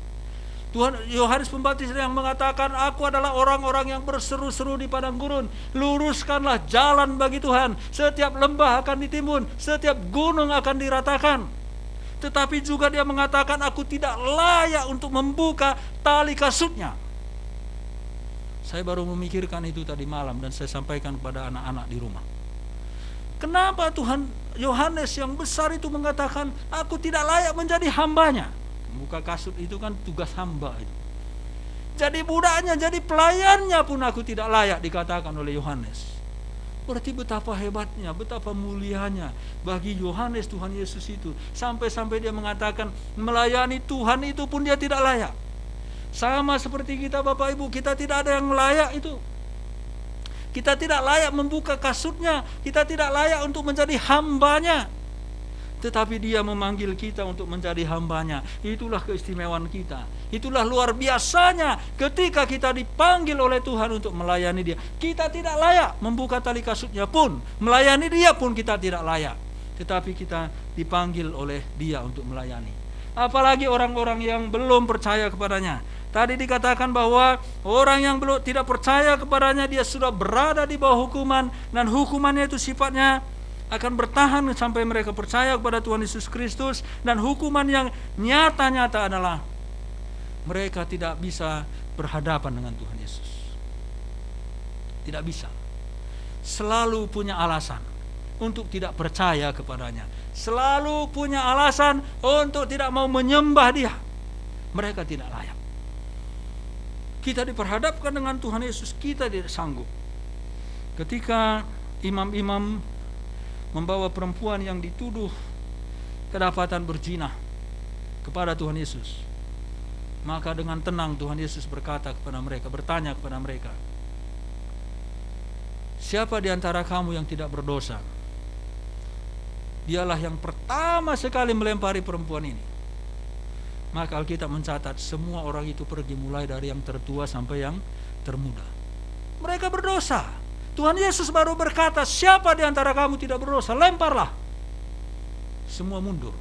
Tuhan Yohanes Pembaptis yang mengatakan, aku adalah orang-orang yang berseru-seru di padang gurun, luruskanlah jalan bagi Tuhan, setiap lembah akan ditimbun, setiap gunung akan diratakan. Tetapi juga dia mengatakan, aku tidak layak untuk membuka tali kasutnya. Saya baru memikirkan itu tadi malam dan saya sampaikan kepada anak-anak di rumah. Kenapa Tuhan Yohanes yang besar itu mengatakan, aku tidak layak menjadi hambanya? Buka kasut itu kan tugas hamba itu. Jadi budaknya, jadi pelayannya pun aku tidak layak, dikatakan oleh Yohanes. Berarti betapa hebatnya, betapa mulianya bagi Yohanes Tuhan Yesus itu. Sampai-sampai dia mengatakan melayani Tuhan itu pun dia tidak layak. Sama seperti kita Bapak Ibu, kita tidak ada yang layak itu. Kita tidak layak membuka kasutnya, kita tidak layak untuk menjadi hambanya. Tetapi dia memanggil kita untuk menjadi hambanya. Itulah keistimewaan kita. Itulah luar biasanya ketika kita dipanggil oleh Tuhan untuk melayani dia. Kita tidak layak membuka tali kasutnya pun, melayani dia pun kita tidak layak. Tetapi kita dipanggil oleh dia untuk melayani. Apalagi orang-orang yang belum percaya kepadanya. Tadi dikatakan bahwa orang yang belum tidak percaya kepadanya, dia sudah berada di bawah hukuman, dan hukumannya itu sifatnya akan bertahan sampai mereka percaya kepada Tuhan Yesus Kristus. Dan hukuman yang nyata-nyata adalah mereka tidak bisa berhadapan dengan Tuhan Yesus. Tidak bisa. Selalu punya alasan untuk tidak percaya kepadanya. Selalu punya alasan untuk tidak mau menyembah dia. Mereka tidak layak. Kita diperhadapkan dengan Tuhan Yesus, kita tidak sanggup. Ketika imam-imam membawa perempuan yang dituduh kedapatan berzina kepada Tuhan Yesus, maka dengan tenang Tuhan Yesus berkata kepada mereka, bertanya kepada mereka, siapa di antara kamu yang tidak berdosa? Dialah yang pertama sekali melempari perempuan ini. Maka Alkitab mencatat semua orang itu pergi, mulai dari yang tertua sampai yang termuda. Mereka berdosa. Tuhan Yesus baru berkata, siapa di antara kamu tidak berdosa, lemparlah. Semua mundur.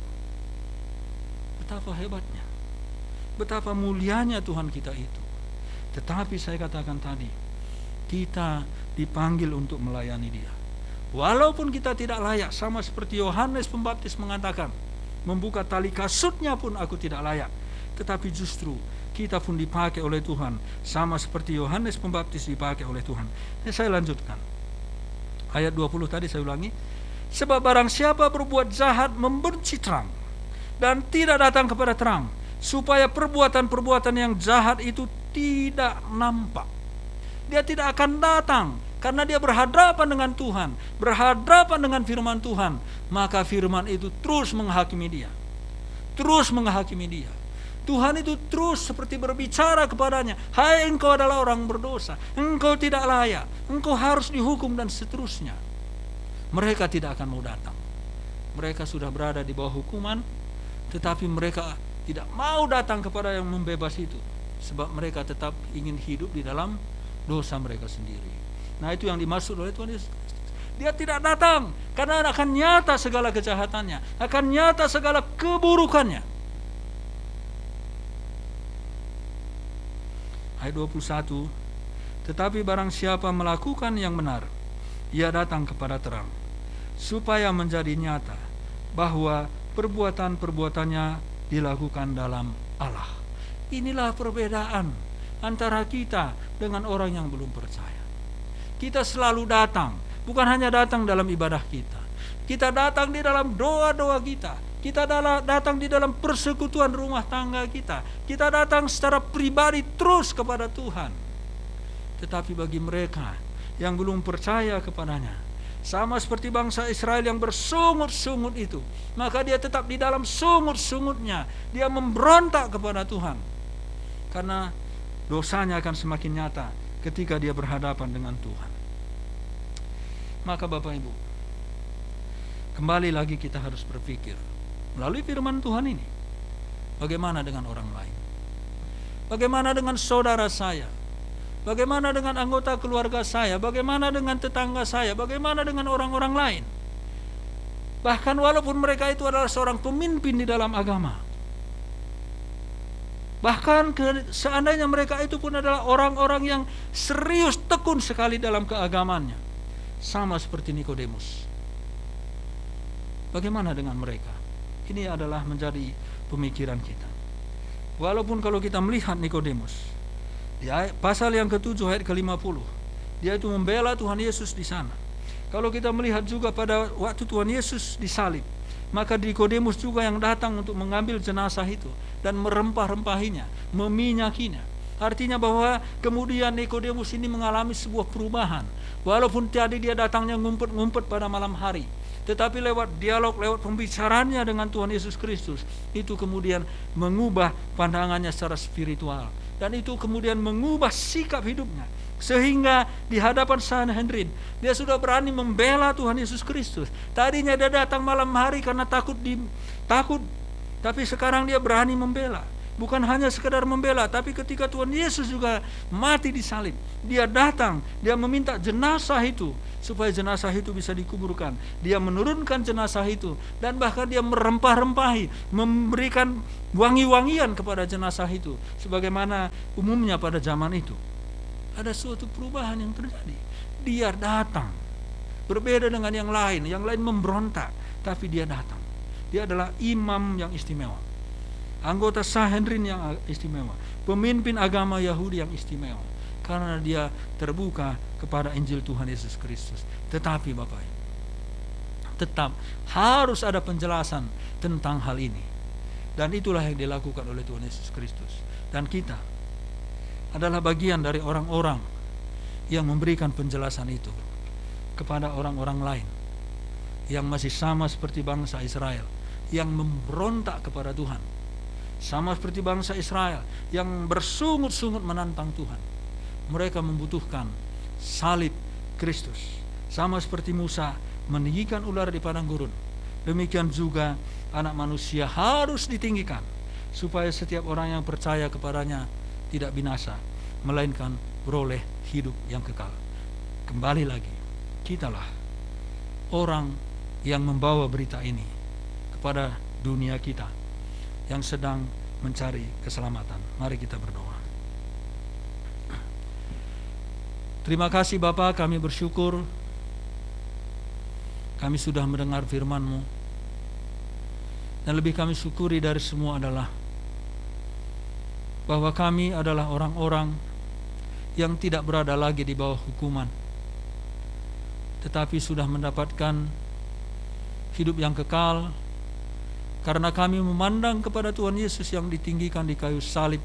Betapa hebatnya, betapa mulianya Tuhan kita itu. Tetapi saya katakan tadi, kita dipanggil untuk melayani dia. Walaupun kita tidak layak, sama seperti Yohanes Pembaptis mengatakan, membuka tali kasutnya pun aku tidak layak. Tetapi justru kita pun dipakai oleh Tuhan, sama seperti Yohanes Pembaptis dipakai oleh Tuhan. Saya lanjutkan. Ayat 20 tadi saya ulangi. Sebab barang siapa berbuat jahat membenci terang dan tidak datang kepada terang, supaya perbuatan-perbuatan yang jahat itu tidak nampak. Dia tidak akan datang, karena dia berhadapan dengan Tuhan, berhadapan dengan firman Tuhan. Maka firman itu terus menghakimi dia, terus menghakimi dia. Tuhan itu terus seperti berbicara kepadanya, hai engkau adalah orang berdosa, engkau tidak layak, engkau harus dihukum, dan seterusnya. Mereka tidak akan mau datang. Mereka sudah berada di bawah hukuman, tetapi mereka tidak mau datang kepada yang membebas itu, sebab mereka tetap ingin hidup di dalam dosa mereka sendiri. Nah, itu yang dimaksud oleh Tuhan Yesus Kristus. Dia tidak datang karena akan nyata segala kejahatannya, akan nyata segala keburukannya. Ayat 21, tetapi barang siapa melakukan yang benar, ia datang kepada terang, supaya menjadi nyata bahwa perbuatan-perbuatannya dilakukan dalam Allah. Inilah perbedaan antara kita dengan orang yang belum percaya. Kita selalu datang, bukan hanya datang dalam ibadah kita. Kita datang di dalam doa-doa kita. Kita datang di dalam persekutuan rumah tangga kita. Kita datang secara pribadi terus kepada Tuhan. Tetapi bagi mereka yang belum percaya kepadanya, sama seperti bangsa Israel yang bersungut-sungut itu, maka dia tetap di dalam sungut-sungutnya. Dia memberontak kepada Tuhan, karena dosanya akan semakin nyata ketika dia berhadapan dengan Tuhan. Maka Bapak Ibu, kembali lagi kita harus berpikir melalui firman Tuhan ini, bagaimana dengan orang lain? Bagaimana dengan saudara saya? Bagaimana dengan anggota keluarga saya? Bagaimana dengan tetangga saya? Bagaimana dengan orang-orang lain? Bahkan walaupun mereka itu adalah seorang pemimpin di dalam agama, bahkan seandainya mereka itu pun adalah orang-orang yang serius tekun sekali dalam keagamannya, sama seperti Nikodemus. Bagaimana dengan mereka? Ini adalah menjadi pemikiran kita. Walaupun kalau kita melihat Nikodemus di pasal yang ke-7 ayat ke-50, dia itu membela Tuhan Yesus di sana. Kalau kita melihat juga pada waktu Tuhan Yesus disalib, maka Nikodemus juga yang datang untuk mengambil jenazah itu dan merempah-rempahinya, meminyakinya. Artinya bahwa kemudian Nikodemus ini mengalami sebuah perubahan. Walaupun tadi dia datangnya ngumpet-ngumpet pada malam hari, tetapi lewat dialog, lewat pembicaraannya dengan Tuhan Yesus Kristus, itu kemudian mengubah pandangannya secara spiritual. Dan itu kemudian mengubah sikap hidupnya. Sehingga di hadapan Sanhedrin dia sudah berani membela Tuhan Yesus Kristus. Tadinya dia datang malam hari karena takut, tapi sekarang dia berani membela. Bukan hanya sekedar membela, tapi ketika Tuhan Yesus juga mati di salib, dia datang, dia meminta jenazah itu supaya jenazah itu bisa dikuburkan. Dia menurunkan jenazah itu dan bahkan dia merempah-rempahi, memberikan wangi-wangian kepada jenazah itu sebagaimana umumnya pada zaman itu. Ada suatu perubahan yang terjadi. Dia datang. Berbeda dengan yang lain memberontak, tapi dia datang. Dia adalah imam yang istimewa, anggota Sanhedrin yang istimewa, pemimpin agama Yahudi yang istimewa, karena dia terbuka kepada Injil Tuhan Yesus Kristus. Tetapi Bapak, tetap harus ada penjelasan tentang hal ini. Dan itulah yang dilakukan oleh Tuhan Yesus Kristus. Dan kita adalah bagian dari orang-orang yang memberikan penjelasan itu kepada orang-orang lain yang masih sama seperti bangsa Israel, yang memberontak kepada Tuhan, sama seperti bangsa Israel yang bersungut-sungut menantang Tuhan. Mereka membutuhkan salib Kristus, sama seperti Musa meninggikan ular di padang gurun. Demikian juga Anak Manusia harus ditinggikan, supaya setiap orang yang percaya kepadanya tidak binasa, melainkan beroleh hidup yang kekal. Kembali lagi, kitalah orang yang membawa berita ini kepada dunia kita yang sedang mencari keselamatan. Mari kita berdoa. Terima kasih Bapa, kami bersyukur kami sudah mendengar firman-Mu. Dan lebih kami syukuri dari semua adalah bahwa kami adalah orang-orang yang tidak berada lagi di bawah hukuman, tetapi sudah mendapatkan hidup yang kekal, karena kami memandang kepada Tuhan Yesus yang ditinggikan di kayu salib,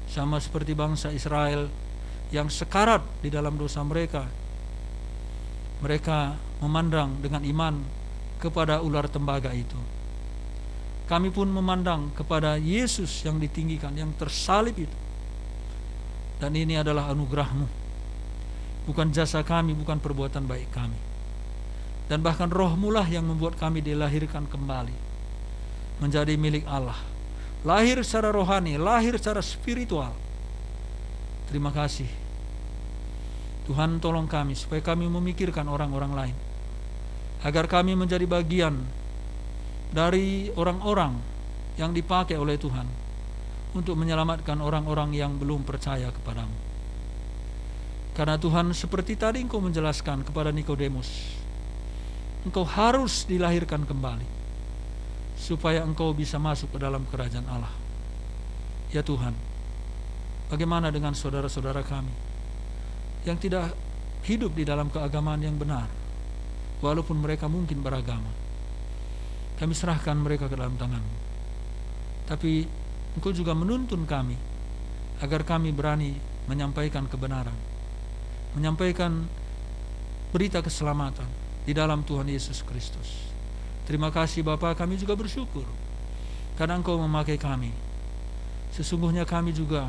sama seperti bangsa Israel yang sekarat di dalam dosa mereka. Mereka memandang dengan iman kepada ular tembaga itu. Kami pun memandang kepada Yesus yang ditinggikan, yang tersalib itu. Dan ini adalah anugerah-Mu, bukan jasa kami, bukan perbuatan baik kami. Dan bahkan Roh-Mu lah yang membuat kami dilahirkan kembali menjadi milik Allah, lahir secara rohani, lahir secara spiritual. Terima kasih Tuhan, tolong kami supaya kami memikirkan orang-orang lain, agar kami menjadi bagian dari orang-orang yang dipakai oleh Tuhan untuk menyelamatkan orang-orang yang belum percaya kepadamu. Karena Tuhan, seperti tadi Engkau menjelaskan kepada Nikodemus, engkau harus dilahirkan kembali supaya engkau bisa masuk ke dalam kerajaan Allah. Ya Tuhan, bagaimana dengan saudara-saudara kami yang tidak hidup di dalam keagamaan yang benar, walaupun mereka mungkin beragama? Kami serahkan mereka ke dalam tangan-Mu. Tapi Engkau juga menuntun kami agar kami berani menyampaikan kebenaran, menyampaikan berita keselamatan di dalam Tuhan Yesus Kristus. Terima kasih Bapa, kami juga bersyukur karena Engkau memakai kami. Sesungguhnya kami juga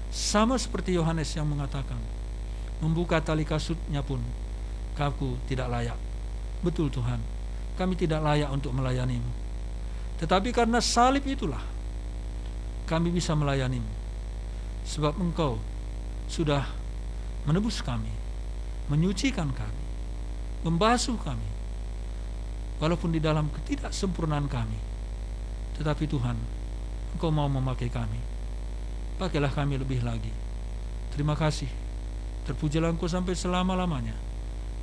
sama seperti Yohanes yang mengatakan, membuka tali kasutnya pun aku tidak layak. Betul Tuhan, kami tidak layak untuk melayani-Mu. Tetapi karena salib itulah kami bisa melayani-Mu, sebab Engkau sudah menebus kami, menyucikan kami, membasuh kami, walaupun di dalam ketidaksempurnaan kami. Tetapi Tuhan, Engkau mau memakai kami. Pakailah kami lebih lagi. Terima kasih. Terpujilah Engkau sampai selama-lamanya.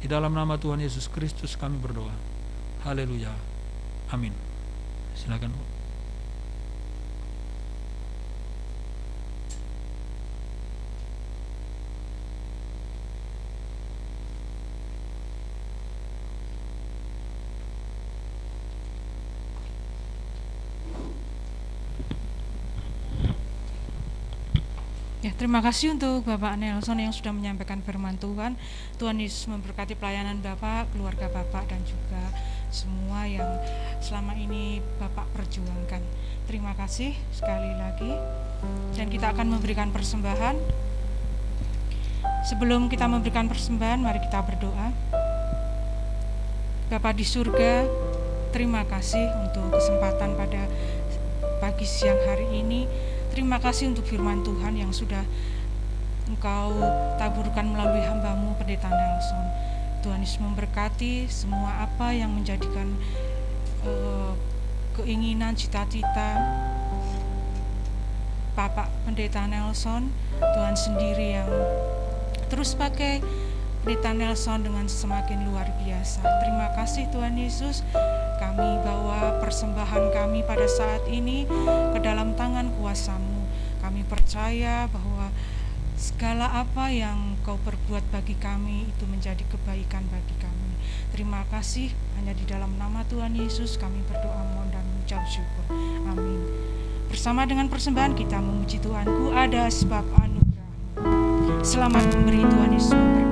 Di dalam nama Tuhan Yesus Kristus kami berdoa. Haleluya. Amin. Silakan. Ya, terima kasih untuk Bapak Nelson yang sudah menyampaikan firman Tuhan. Tuhan Yesus memberkati pelayanan Bapak, keluarga Bapak, dan juga semua yang selama ini Bapak perjuangkan. Terima kasih sekali lagi. Dan kita akan memberikan persembahan Sebelum kita memberikan persembahan, mari kita berdoa. Bapa di surga, terima kasih untuk kesempatan pada pagi siang hari ini. Terima kasih untuk firman Tuhan yang sudah Engkau taburkan melalui hamba-Mu Pendeta Nelson. Tuhan Yesus memberkati semua apa yang menjadikan keinginan, cita-cita Bapak Pendeta Nelson. Tuhan sendiri yang terus pakai Pendeta Nelson dengan semakin luar biasa. Terima kasih Tuhan Yesus. Kami bawa persembahan kami pada saat ini ke dalam tangan kuasa-Mu. Kami percaya bahwa segala apa yang Kau perbuat bagi kami itu menjadi kebaikan bagi kami. Terima kasih, hanya di dalam nama Tuhan Yesus kami berdoa, mohon dan mengucap syukur. Amin. Bersama dengan persembahan kita memuji Tuhan, ku ada sebab anugerah-Mu. Selamat memberi, Tuhan Yesus memberkati.